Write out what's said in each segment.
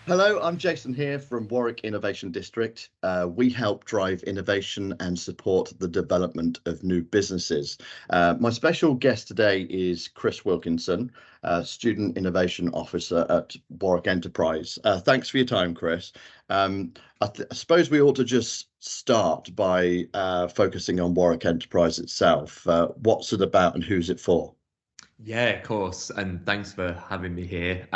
Hello, I'm Jason here from Warwick Innovation District. We help drive innovation and support the development of new businesses. My special guest today is Chris Wilkinson, Student Innovation Officer at Warwick Enterprise. Thanks for your time, Chris. I suppose we ought to just start by focusing on Warwick Enterprise itself. What's it about and who's it for? Yeah, of course. And thanks for having me here.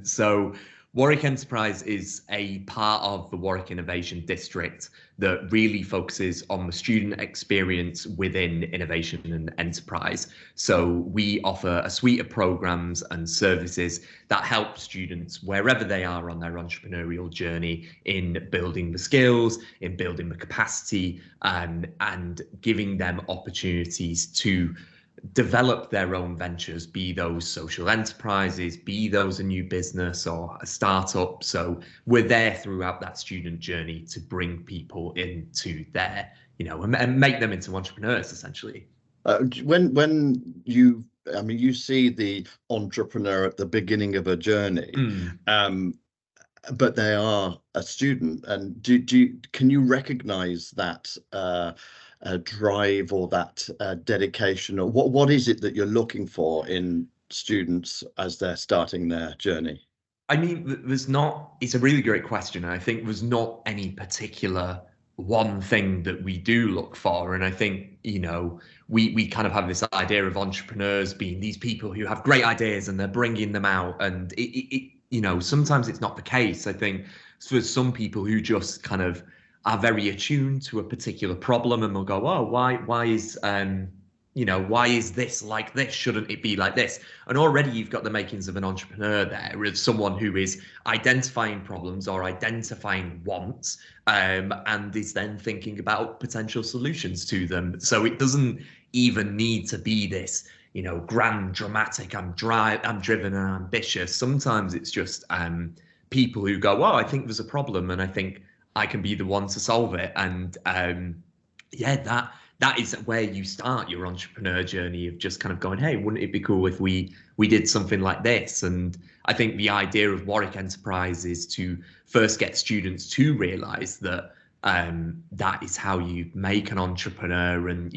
So, Warwick Enterprise is a part of the Warwick Innovation District that really focuses on the student experience within innovation and enterprise. So, we offer a suite of programs and services that help students wherever they are on their entrepreneurial journey in building the skills, in building the capacity, and giving them opportunities to develop their own ventures, be those social enterprises, be those a new business or a startup. So we're there throughout that student journey to bring people into their, and make them into entrepreneurs essentially. When you see the entrepreneur at the beginning of a journey, but they are a student, and can you recognize that drive or that dedication, or what is it that you're looking for in students as they're starting their journey? I mean, it's a really great question. And I think there's not any particular one thing that we do look for. And I think, we kind of have this idea of entrepreneurs being these people who have great ideas and they're bringing them out. And sometimes it's not the case. I think for some people who just kind of are very attuned to a particular problem and they'll go, oh, why is this like this? Shouldn't it be like this? And already you've got the makings of an entrepreneur there, as someone who is identifying problems or identifying wants, and is then thinking about potential solutions to them. So it doesn't even need to be this, grand, dramatic, I'm driven and ambitious. Sometimes it's just people who go, oh, I think there's a problem and I think I can be the one to solve it. And that is where you start your entrepreneur journey of just kind of going, hey, wouldn't it be cool if we did something like this? And I think the idea of Warwick Enterprise is to first get students to realize that that is how you make an entrepreneur. And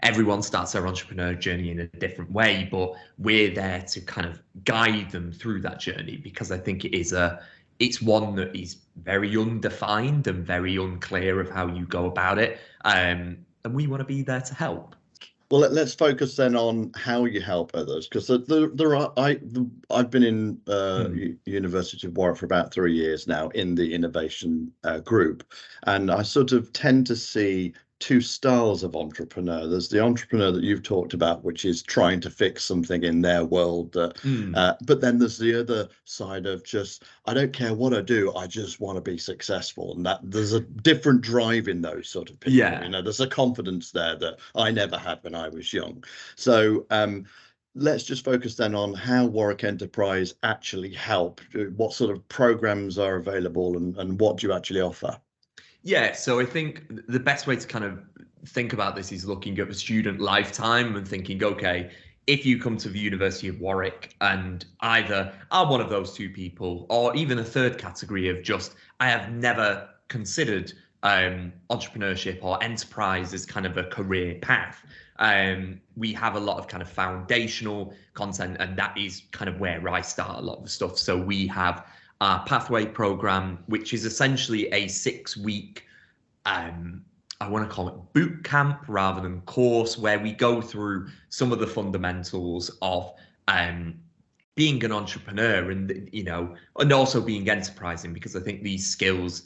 everyone starts their entrepreneur journey in a different way, but we're there to kind of guide them through that journey, because I think it's one that is very undefined and very unclear of how you go about it. And we want to be there to help. Well, let's focus then on how you help others, because I've been in University of Warwick for about 3 years now in the innovation group, and I sort of tend to see two styles of entrepreneur. There's the entrepreneur that you've talked about, which is trying to fix something in their world. But then there's the other side of just, I don't care what I do, I just want to be successful. And that there's a different drive in those sort of people. Yeah. There's a confidence there that I never had when I was young. So let's just focus then on how Warwick Enterprise actually help. What sort of programs are available and what do you actually offer? Yeah, so I think the best way to kind of think about this is looking at the student lifetime and thinking, okay, if you come to the University of Warwick and either are one of those two people, or even a third category of just, I have never considered entrepreneurship or enterprise as kind of a career path. We have a lot of kind of foundational content, and that is kind of where I start a lot of the stuff. So we have our pathway program, which is essentially a 6-week, I want to call it boot camp rather than course, where we go through some of the fundamentals of being an entrepreneur and also being enterprising, because I think these skills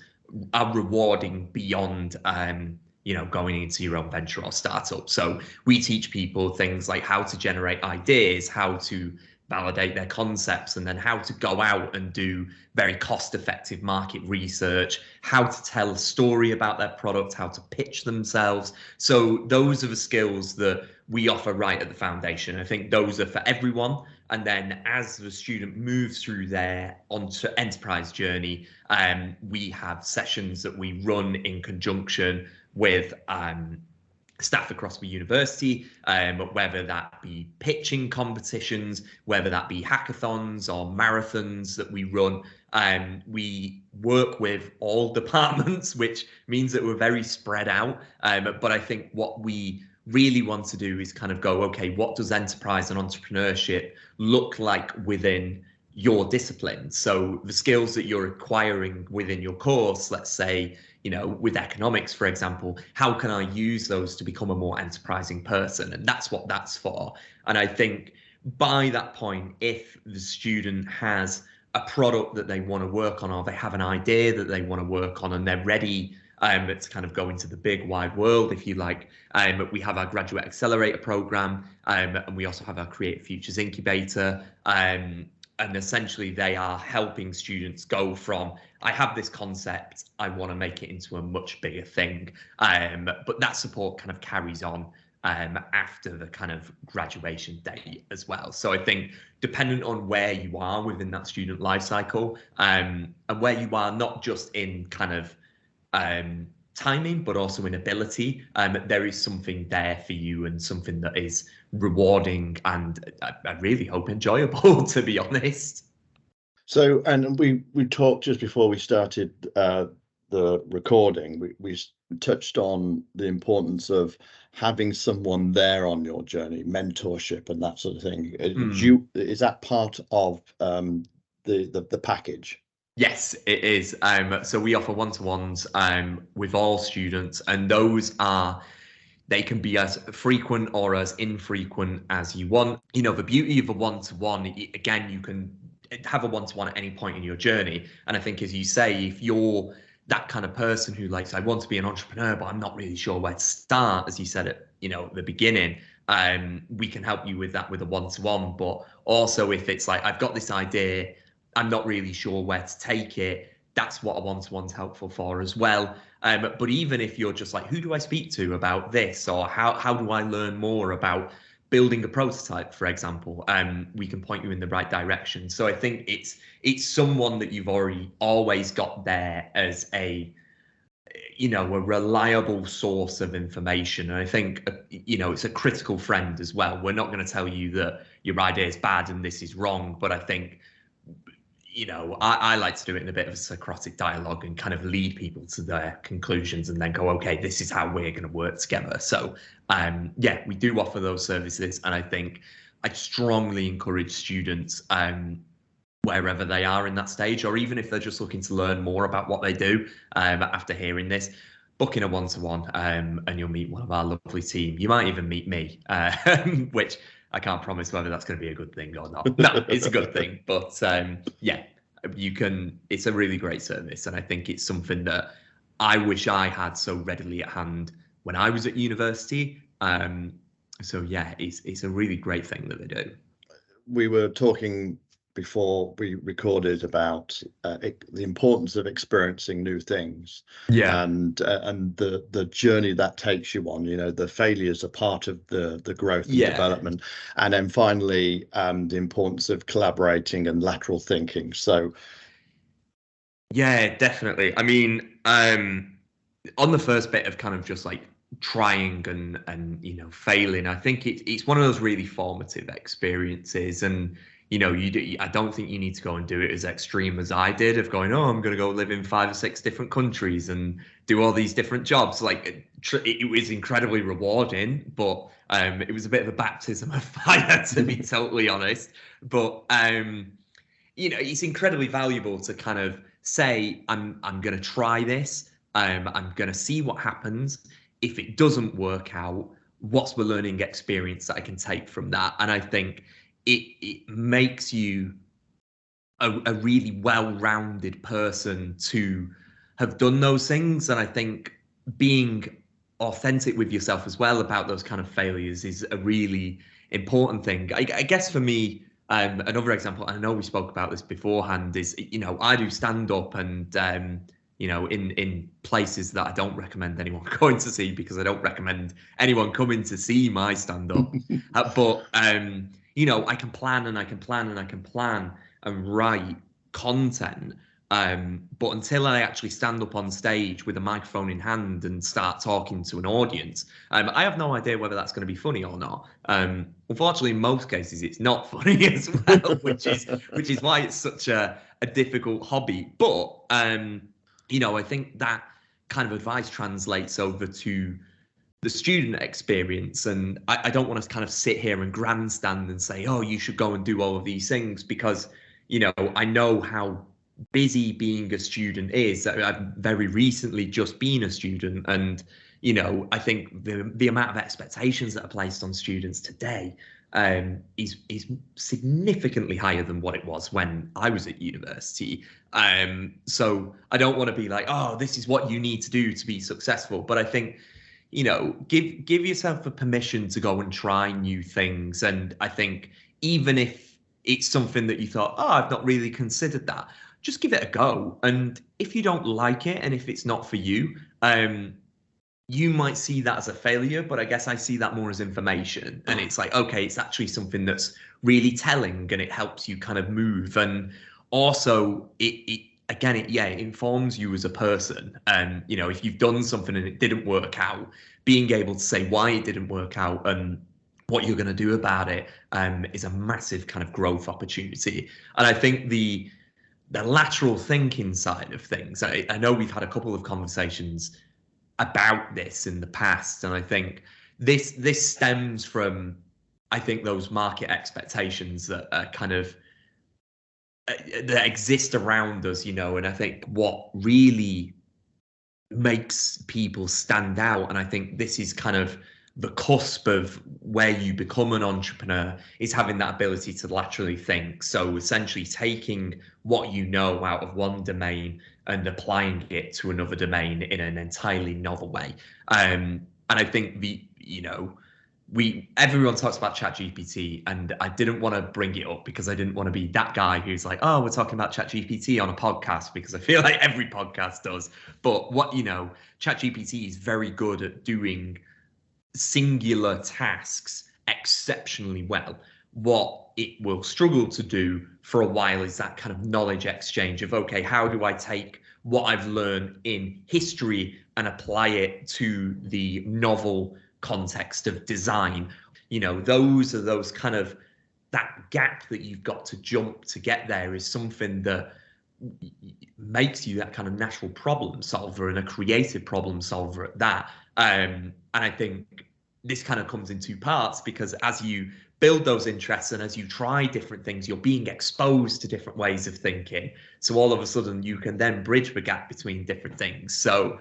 are rewarding beyond going into your own venture or startup. So we teach people things like how to generate ideas, how to validate their concepts, and then how to go out and do very cost-effective market research, how to tell a story about their product, how to pitch themselves. So those are the skills that we offer right at the foundation. I think those are for everyone. And then as the student moves through their enterprise journey, we have sessions that we run in conjunction with staff across the university, whether that be pitching competitions, whether that be hackathons or marathons that we run. We work with all departments, which means that we're very spread out. But I think what we really want to do is kind of go, okay, what does enterprise and entrepreneurship look like within your discipline? So the skills that you're acquiring within your course, let's say, with economics, for example, how can I use those to become a more enterprising person? And that's what that's for. And I think by that point, if the student has a product that they want to work on, or they have an idea that they want to work on, and they're ready to kind of go into the big wide world, if you like, we have our graduate accelerator program, and we also have our Creative Futures incubator. And essentially they are helping students go from, I have this concept, I want to make it into a much bigger thing. But that support kind of carries on after the kind of graduation date as well. So I think dependent on where you are within that student life cycle, and where you are, not just in kind of timing, but also in ability, there is something there for you, and something that is rewarding and I really hope enjoyable, to be honest. So, and we talked just before we started the recording, we touched on the importance of having someone there on your journey, mentorship and that sort of thing. Is that part of the package? Yes, it is. So we offer one-to-ones with all students, and they can be as frequent or as infrequent as you want. The beauty of a one-to-one, again, you can have a one-to-one at any point in your journey. And I think, as you say, if you're that kind of person who I want to be an entrepreneur, but I'm not really sure where to start, as you said at the beginning, we can help you with that with a one-to-one. But also, if it's I've got this idea, I'm not really sure where to take it, that's what a one-to-one's helpful for as well. But even if you're just who do I speak to about this, or how do I learn more about building a prototype, for example, we can point you in the right direction. So I think it's someone that you've always got there as a reliable source of information. And I think it's a critical friend as well. We're not going to tell you that your idea is bad and this is wrong, but I think I like to do it in a bit of a Socratic dialogue and kind of lead people to their conclusions and then go, okay, this is how we're going to work together. So, we do offer those services. And I think I'd strongly encourage students, wherever they are in that stage, or even if they're just looking to learn more about what they do after hearing this, book in a one-to-one and you'll meet one of our lovely team. You might even meet me, which I can't promise whether that's going to be a good thing or not. No, it's a good thing. But you can, it's a really great service. And I think it's something that I wish I had so readily at hand when I was at university. It's a really great thing that they do. We were talking before we recorded about the importance of experiencing new things, and the journey that takes you on. The failures are part of the growth and development, and then finally the importance of collaborating and lateral thinking. So definitely. I mean, on the first bit of kind of just trying and failing, I think it's one of those really formative experiences. And I don't think you need to go and do it as extreme as I did, of going, I'm going to go live in 5 or 6 different countries and do all these different jobs. It was incredibly rewarding, but it was a bit of a baptism of fire, to be totally honest. But it's incredibly valuable to kind of say, I'm going to try this. I'm going to see what happens. If it doesn't work out, what's the learning experience that I can take from that? And I think it makes you a really well-rounded person to have done those things. And I think being authentic with yourself as well about those kind of failures is a really important thing. I guess for me, another example, and I know we spoke about this beforehand, is, I do stand-up and, in places that I don't recommend anyone going to see, because I don't recommend anyone coming to see my stand-up. But I can plan and I can plan and I can plan and write content, But until I actually stand up on stage with a microphone in hand and start talking to an audience, I have no idea whether that's going to be funny or not. Unfortunately, in most cases, it's not funny as well, which is why it's such a difficult hobby. But you know, I think that kind of advice translates over to the student experience. And I don't want to kind of sit here and grandstand and say, oh, you should go and do all of these things, because, you know, I know how busy being a student is. I've very recently just been a student, and you know, I think the amount of expectations that are placed on students today is significantly higher than what it was when I was at university. So I don't want to be like, oh, this is what you need to do to be successful. But I think, you know, give yourself the permission to go and try new things. And I think even if it's something that you thought, oh, I've not really considered that, just give it a go. And if you don't like it, and if it's not for you, you might see that as a failure, but I guess I see that more as information. And it's like, okay, it's actually something that's really telling, and it helps you kind of move. And also it informs you as a person. You know, if you've done something and it didn't work out, being able to say why it didn't work out and what you're going to do about it is a massive kind of growth opportunity. And I think the lateral thinking side of things, I know we've had a couple of conversations about this in the past, and I think this stems from, I think, those market expectations that are kind of that exist around us, you know. And I think what really makes people stand out, and I think this is kind of the cusp of where you become an entrepreneur, is having that ability to laterally think. So essentially taking what you know out of one domain and applying it to another domain in an entirely novel way. And I think everyone talks about ChatGPT, and I didn't want to bring it up because I didn't want to be that guy who's like, oh, we're talking about ChatGPT on a podcast, because I feel like every podcast does. But ChatGPT is very good at doing singular tasks exceptionally well. What it will struggle to do for a while is that kind of knowledge exchange of, okay, how do I take what I've learned in history and apply it to the novel context of design? You know, those kind of, that gap that you've got to jump to get there is something that makes you that kind of natural problem solver, and a creative problem solver at that. And I think this kind of comes in two parts, because as you build those interests and as you try different things, you're being exposed to different ways of thinking. So all of a sudden you can then bridge the gap between different things. So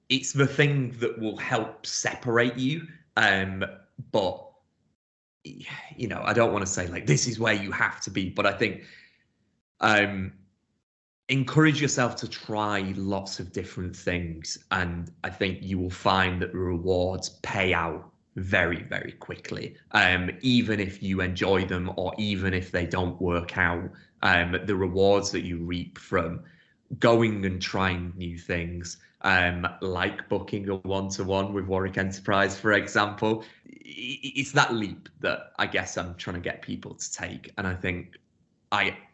it's the thing that will help separate you. But, you know, I don't want to say like, this is where you have to be, but I think encourage yourself to try lots of different things. And I think you will find that the rewards pay out very, very quickly. Even if you enjoy them, or even if they don't work out, the rewards that you reap from going and trying new things, like booking a one-to-one with Warwick Enterprise, for example, it's that leap that I guess I'm trying to get people to take. And I think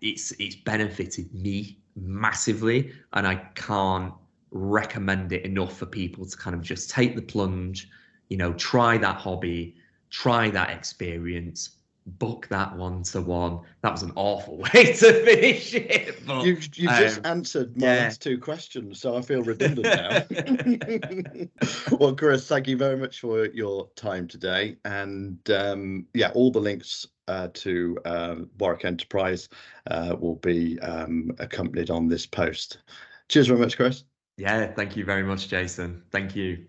it's benefited me massively, and I can't recommend it enough for people to kind of just take the plunge, you know, try that hobby, try that experience, book that one-to-one. That was an awful way to finish it. But, you've just answered my last two questions, so I feel redundant now. Well, Chris, thank you very much for your time today. And all the links to Warwick Enterprise will be accompanied on this post. Cheers very much, Chris. Yeah, thank you very much, Jason. Thank you.